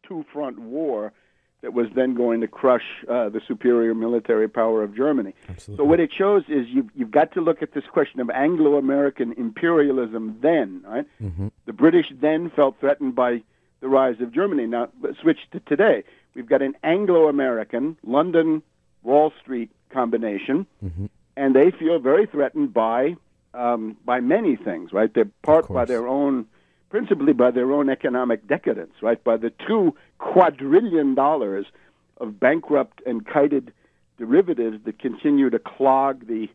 two-front war that was then going to crush the superior military power of Germany. Absolutely. So what it shows is you've got to look at this question of Anglo-American imperialism then, right? Mm-hmm. The British then felt threatened by the rise of Germany. Now, let's switch to today. We've got an Anglo-American, London, Wall Street combination, mm-hmm. and they feel very threatened by many things, right? They're part by their own, principally by their own economic decadence, right? By the $2 quadrillion of bankrupt and kited derivatives that continue to clog the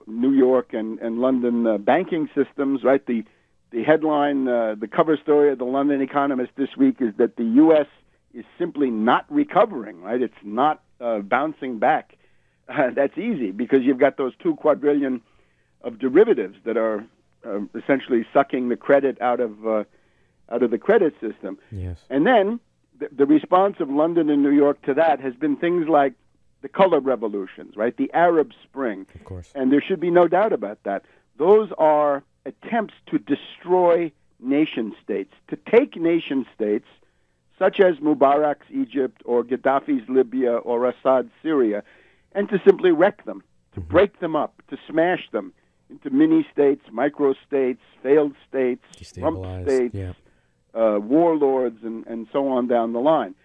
New York and London banking systems, right? The headline, the cover story of the London Economist this week is that the U.S. is simply not recovering, right? It's not bouncing back. That's easy because you've got those $2 quadrillion of derivatives that are essentially sucking the credit out of the credit system. Yes. And then the response of London and New York to that has been things like the color revolutions, right? The Arab Spring. Of course. And there should be no doubt about that. Those are attempts to destroy nation states, to take nation states such as Mubarak's Egypt or Gaddafi's Libya or Assad's Syria, and to simply wreck them, to break them up, to smash them into mini-states, micro-states, failed states, rump states, warlords, and so on down the line.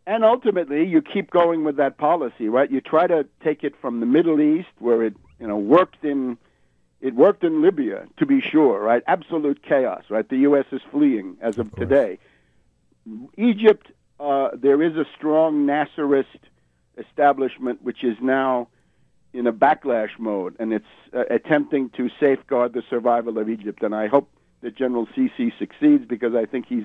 And ultimately, you keep going with that policy, right? You try to take it from the Middle East, where it worked in Libya, to be sure, right? Absolute chaos, right? The U.S. is fleeing as of today. Egypt, there is a strong Nasserist establishment which is now in a backlash mode, and it's attempting to safeguard the survival of Egypt. And I hope that General Sisi succeeds because I think he's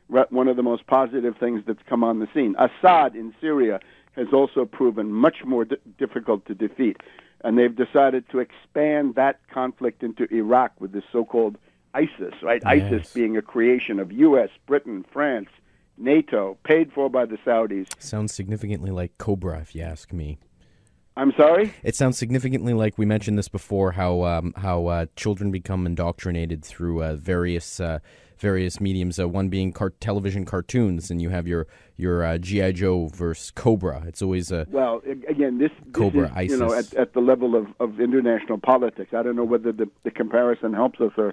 one of the most positive things that's come on the scene. Assad in Syria has also proven much more difficult to defeat, and they've decided to expand that conflict into Iraq with this so-called ISIS, right? Yes. ISIS being a creation of U.S., Britain, France, NATO, paid for by the Saudis. Sounds significantly like Cobra, if you ask me. I'm sorry? It sounds significantly like, we mentioned this before, how children become indoctrinated through various mediums, one being television cartoons, and you have your G.I. Joe versus Cobra. It's always well, again, this Cobra, is, ISIS. At the level of international politics. I don't know whether the comparison helps us or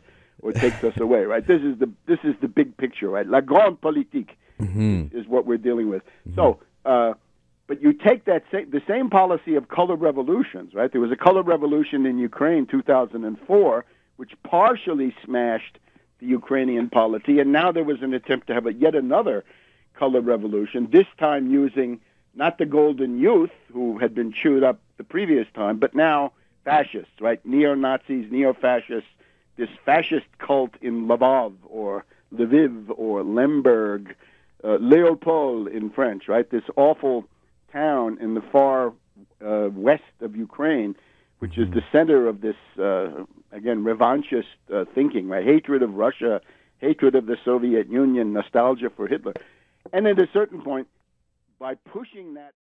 takes us away, right? This is the big picture, right? La grande politique is what we're dealing with. Mm-hmm. So, but you take the same policy of color revolutions, right? There was a color revolution in Ukraine 2004, which partially smashed the Ukrainian polity, and now there was an attempt to have yet another color revolution, this time using not the Golden Youth, who had been chewed up the previous time, but now fascists, right? Neo-Nazis, neo-fascists, this fascist cult in Lvov or Lviv or Lemberg, Leopold in French, right? This awful town in the far west of Ukraine, which is the center of this, again, revanchist thinking, right? Hatred of Russia, hatred of the Soviet Union, nostalgia for Hitler. And at a certain point, by pushing that